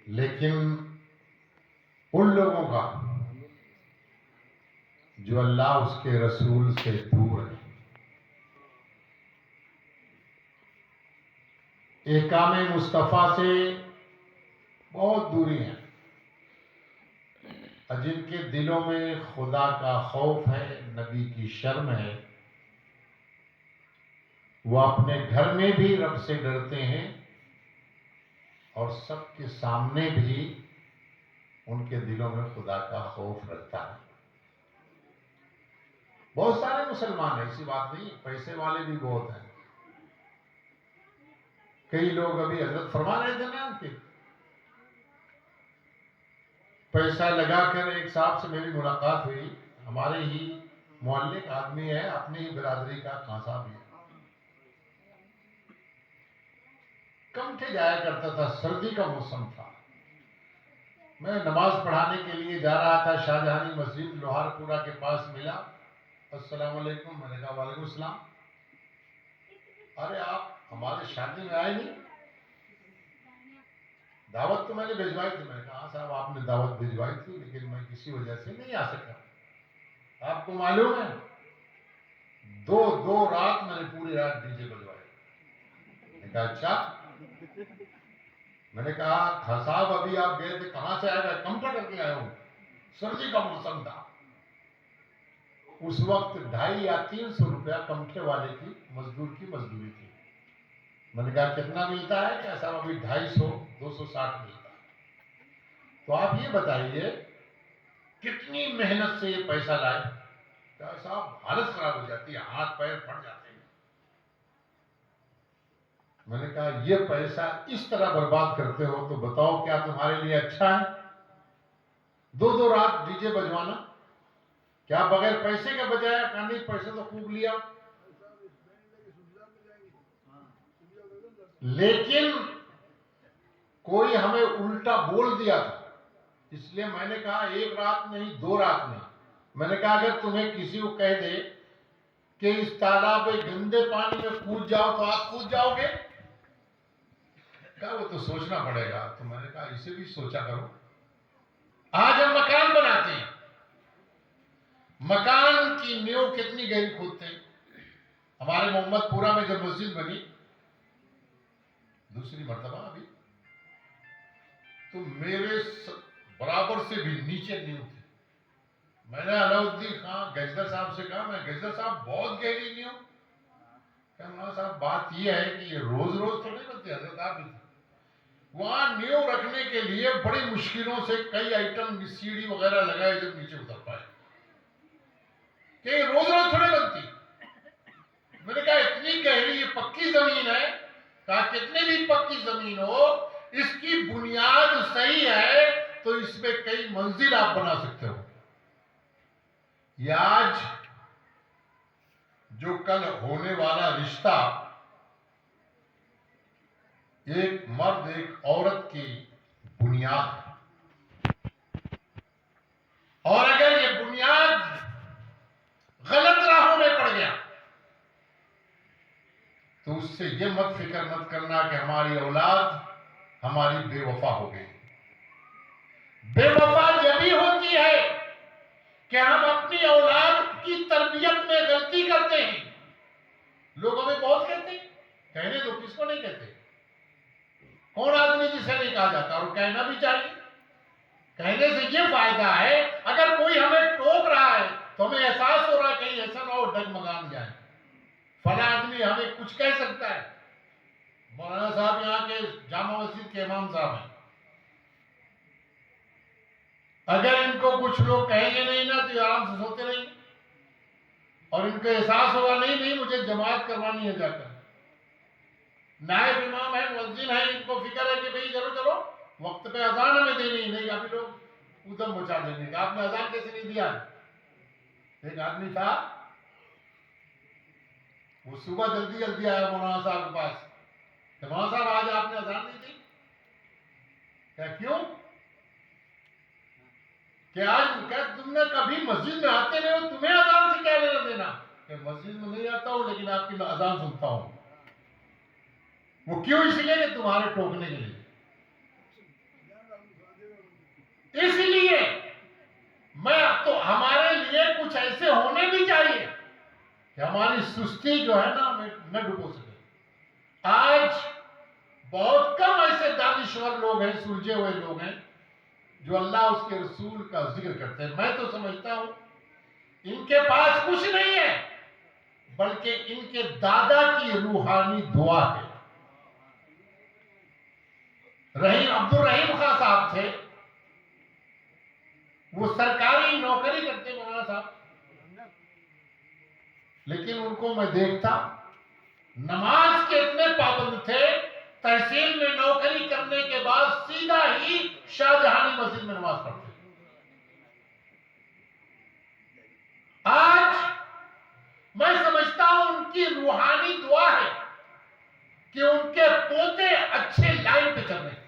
لیکن ان لوگوں کا جو اللہ اس کے رسول سے دور ہے، احکام مصطفیٰ سے بہت دوری ہیں، اور جن کے دلوں میں خدا کا خوف ہے، نبی کی شرم ہے، وہ اپنے گھر میں بھی رب سے ڈرتے ہیں اور سب کے سامنے بھی ان کے دلوں میں خدا کا خوف رکھتا ہے۔ بہت سارے مسلمان ہیں، ایسی بات نہیں، پیسے والے بھی بہت ہیں۔ کئی لوگ ابھی حضرت فرما رہے تھے نا کہ پیسہ لگا کر ایک صاحب سے میری ملاقات ہوئی، ہمارے ہی محلے کا آدمی ہے، اپنی ہی برادری کا کانسا بھی ہے، کمٹھے جایا کرتا تھا، سردی کا موسم تھا، میں نماز پڑھانے کے لیے جا رہا تھا، شاہجہانی مسجد لوہار پورا کے پاس ملا، السلام علیکم، میں نے کہا وعلیکم السلام، ارے آپ ہمارے شادی میں آئے نہیں؟ دعوت تو میں نے بھجوائی تھی۔ میں نے کہا ہاں صاحب آپ نے دعوت بھجوائی تھی، لیکن میں کسی وجہ سے نہیں آ سکا، آپ کو معلوم ہے دو رات میں نے پوری رات ڈی جے بجوائے۔ میں نے کہا اچھا، میں نے کہا ہاں صاحب ابھی آپ گئے تھے، کہاں سے آئے گا؟ کمٹا کر کے آئے ہوں، سردی کا موسم تھا، اس وقت 250 یا 300 روپیہ کمٹھے والے کی مزدور کی مزدوری تھی۔ میں نے کہا کتنا ملتا ہے؟ کہ صاحب ابھی 250 260 ملتا ہے۔ تو آپ یہ بتائیے کتنی محنت سے یہ پیسہ لائے؟ کہا صاحب حالت خراب ہو جاتی ہے، ہاتھ پیر پھٹ جاتے ہیں۔ میں نے کہا یہ پیسہ اس طرح برباد کرتے ہو تو بتاؤ کیا تمہارے لیے اچھا ہے؟ دو رات ڈی جے بجوانا کیا بغیر پیسے کا بجایا؟ کہا نہیں پیسے تو خوب لیا، لیکن کوئی ہمیں الٹا بول دیا تھا، اس لیے میں نے کہا ایک رات نہیں 2 رات نہیں، میں نے کہا اگر تمہیں کسی کو کہہ دے کہ اس تالاب میں گندے پانی میں کود جاؤ تو آپ کود جاؤ گے؟ کہا وہ تو سوچنا پڑے گا۔ تو میں نے کہا اسے بھی سوچا کرو۔ آج ہم مکان بناتے ہیں، مکان کی نیو کتنی گہری کھودتے ہیں۔ ہمارے محمد پورہ میں جب مسجد بنی دوسری مرتبہ ابھی، تو میرے برابر سے بھی نیچے نیو تھی۔ میں نے علاؤالدین خان گجدر صاحب سے کہا، میں گجدر صاحب بہت گہری نیو؟ کہ مولانا صاحب بات یہ ہے کہ یہ روز روز تو نہیں بنتی، حضرت آپ بھی تھے وہاں نیو رکھنے کے لیے بڑی مشکلوں سے کئی آئٹم سیڑھی وغیرہ لگائے جب نیچے اتر پائے، کہ یہ روز روز تھوڑی بنتی۔ میں نے کہا اتنی گہری یہ پکی زمین ہے، کہا کتنی بھی پکی زمین ہو اس کی بنیاد صحیح ہے تو اس میں کئی منزل آپ بنا سکتے ہو۔ یہ آج جو کل ہونے والا رشتہ ایک مرد ایک عورت کی بنیاد ہے، اور اگر یہ بنیاد غلط راہوں میں پڑ گیا تو اس سے یہ مت فکر مت کرنا کہ ہماری اولاد ہماری بے وفا ہو گئی۔ بے وفا جبھی ہوتی ہے کہ ہم اپنی اولاد کی تربیت میں غلطی کرتے ہیں۔ لوگ ہمیں بہت کہتے ہیں، کہنے تو کس کو نہیں کہتے، کون آدمی جسے نہیں کہا جاتا، اور کہنا بھی چاہیے۔ کہنے سے یہ فائدہ ہے اگر کوئی ہمیں ٹوک رہا ہے تو ہمیں احساس ہو رہا ہے کہیں ایسا نہ ہو ڈگمگان جائے، فلاں آدمی ہمیں کچھ کہہ سکتا ہے۔ مولانا صاحب یہاں کے جامع مسجد کے امام صاحب ہیں، اگر ان کو کچھ لوگ کہیں گے نہیں نا تو یہ آرام سے سوتے رہیں گے، اور ان کو احساس ہوگا نہیں مجھے جماعت کروانی ہے جا کر۔ نائب امام ہے، مؤذن ہے، ان کو فکر ہے کہ بھئی چلو وقت پہ اذان ہمیں دینی نہیں، ابھی لوگ ادھم مچا دیں گے کہ آپ نے اذان کیسے نہیں دیا۔ ایک آدمی تھا وہ صبح جلدی آیا مولانا صاحب کے پاس کہ مولانا صاحب آج آپ نے اذان نہیں دی؟ کیا کیوں؟ کہ آج تم نے کبھی مسجد میں آتے نہیں ہو، تمہیں اذان سے کیا لینا دینا؟ کہ مسجد میں نہیں آتا ہوں لیکن آپ کی اذان سنتا ہوں۔ وہ کیوں؟ اس لیے کہ تمہارے ٹوکنے کے لیے۔ کہ ہماری سستی جو ہے نا ہمیں نہ ڈبو سکے۔ آج بہت کم ایسے دانشور لوگ ہیں، سلجھے ہوئے لوگ ہیں جو اللہ اس کے رسول کا ذکر کرتے ہیں۔ میں تو سمجھتا ہوں ان کے پاس کچھ نہیں ہے بلکہ ان کے دادا کی روحانی دعا ہے۔ عبد الرحیم خان صاحب تھے، وہ سرکاری نوکری کرتے مولانا صاحب، لیکن ان کو میں دیکھتا نماز کے اتنے پابند تھے، تحصیل میں نوکری کرنے کے بعد سیدھا ہی شاہجہانی مسجد میں نماز پڑھتے۔ آج میں سمجھتا ہوں ان کی روحانی دعا ہے کہ ان کے پوتے اچھے لائن پہ چل رہے ہیں۔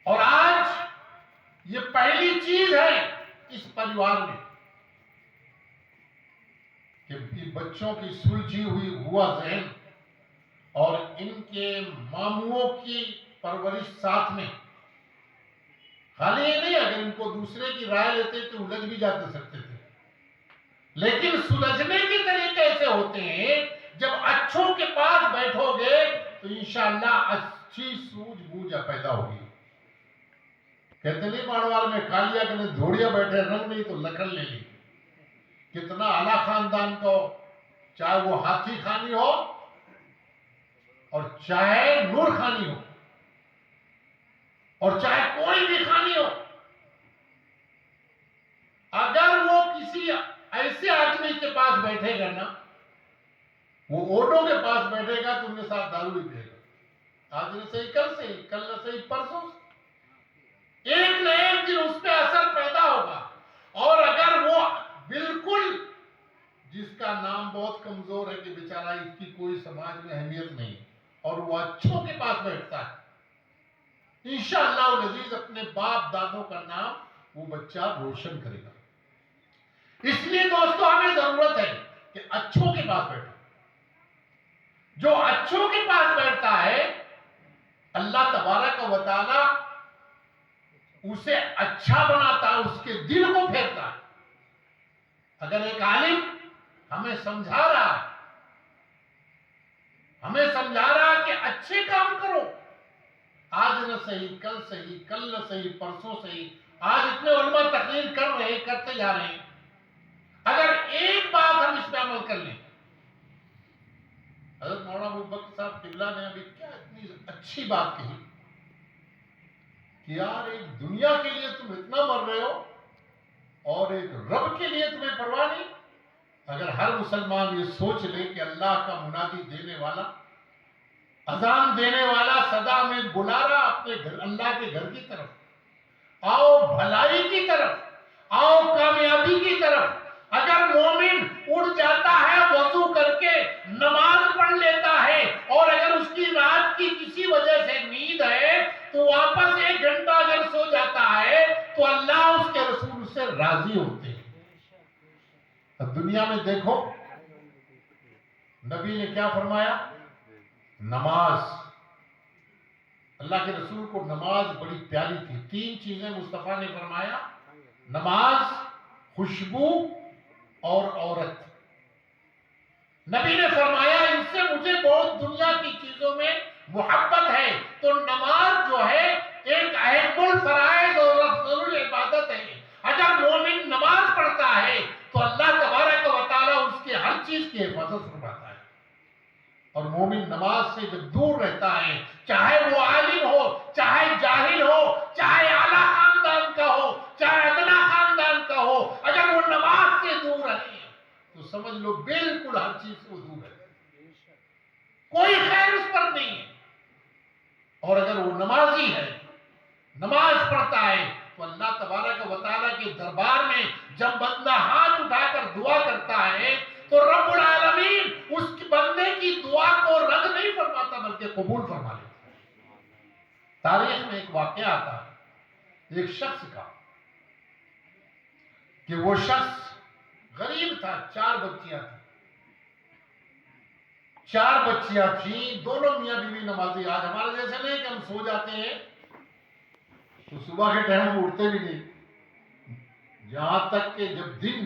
اور آج یہ پہلی چیز ہے اس پریوار میں کہ بچوں کی سلجھی ہوا ذہن اور ان کے ماموں کی پرورش ساتھ میں، خالی یہ نہیں، اگر ان کو دوسرے کی رائے لیتے تو الجھ بھی جاتے سکتے تھے، لیکن سلجھنے کے طریقے ایسے ہوتے ہیں جب اچھوں کے پاس بیٹھو گے تو انشاءاللہ اچھی سوجھ بوجھ پیدا ہوگی۔ کہتے نہیں ماڑوال میں کالیا کے دھوڑیا بیٹھے، رنگ نہیں تو لکڑ لے لی۔ کتنا اعلیٰ خاندان کا ہو، چاہے وہ ہاتھی خانی ہو اور چاہے نور خانی ہو اور چاہے کوئی بھی خانی ہو، اگر وہ کسی ایسے آدمی کے پاس بیٹھے گا نا، وہ اوٹوں کے پاس بیٹھے گا تو ان کے ساتھ دارو بھی پیے گا، آج نہ صحیح کل سے، کل نہ صحیح پرسوں سے، ایک نہ ایک دن اس پہ اثر پیدا ہوگا۔ اور اگر وہ بالکل جس کا نام بہت کمزور ہے کہ بیچارہ اس کی کوئی سماج میں اہمیت نہیں اور وہ اچھوں کے پاس بیٹھتا ہے، انشاءاللہ العزیز اپنے باپ دادوں کا نام وہ بچہ روشن کرے گا۔ اس لیے دوستو ہمیں ضرورت ہے کہ اچھوں کے پاس بیٹھو۔ جو اچھوں کے پاس بیٹھتا ہے اللہ تبارک و تعالی اسے اچھا بناتا ہے، اس کے دل کو پھیرتا ہے۔ اگر ایک عالم ہمیں سمجھا رہا کہ اچھے کام کرو، آج نہ صحیح کل صحیح، کل نہ صحیح پرسوں صحیح، آج اتنے علماء تقریر کرتے جا رہے ہیں، اگر ایک بات ہم اس پہ عمل کر لیں، حضرت مولانا ابوبکر صاحب قبلہ نے ابھی کیا اتنی اچھی بات کہی کہ یار ایک دنیا کے لیے تم اتنا مر رہے ہو اور ایک رب کے لیے تمہیں پرواہ نہیں۔ اگر ہر مسلمان یہ سوچ لے کہ اللہ کا منادی دینے والا، اذان دینے والا صدا میں بلا رہا اپنے گھر، اللہ کے گھر کی طرف، آؤ بھلائی کی طرف، آؤ کامیابی کی طرف، اگر مومن اٹھ جاتا ہے وضو کر کے نماز پڑھ لیتا ہے اور اگر اس کی رات کی کسی وجہ سے نیند ہے تو واپس 1 گھنٹہ اگر سو جاتا ہے تو اللہ اس کے رسول سے راضی ہوتے ہیں۔ اب دنیا میں دیکھو نبی نے کیا فرمایا؟ نماز، اللہ کے رسول کو نماز بڑی پیاری تھی۔ 3 چیزیں مصطفیٰ نے فرمایا، نماز، خوشبو اور عورت۔ نبی نے فرمایا ان سے مجھے بہت دنیا کی چیزوں میں محبت ہے، تو نماز جو ہے ایک اہم الفرائض اور افضل العبادت ہے۔ اگر مومن نماز پڑھتا ہے تو اللہ تبارک و تعالیٰ اس کے ہر چیز کی حفاظت فرماتا ہے، اور مومن نماز سے جب دور رہتا ہے، چاہے وہ عالم ہو، چاہے جاہل ہو، چاہے اعلیٰ خاندان کا ہو، چاہے ادنا خاندان کا ہو، اگر وہ نماز سے دور رہے تو سمجھ لو بالکل ہر چیز سے وہ دور ہے، کوئی خیر اس پر نہیں ہے۔ اور اگر وہ نمازی ہے، نماز پڑھتا ہے، تو اللہ تبارک و تعالیٰ کے دربار میں جب بندہ ہاتھ اٹھا کر دعا کرتا ہے تو رب العالمین اس بندے کی دعا کو رد نہیں فرماتا بلکہ قبول فرما لیتا ہے۔ تاریخ میں ایک واقعہ آتا ہے ایک شخص کا کہ وہ شخص غریب تھا، 4 بچیاں تھیں، 4 بچیاں تھیں، دونوں میاں بیوی نمازی۔ آج ہمارے جیسے نہیں کہ ہم سو جاتے ہیں تو صبح کے ٹائم اٹھتے بھی نہیں، یہاں تک کہ جب دن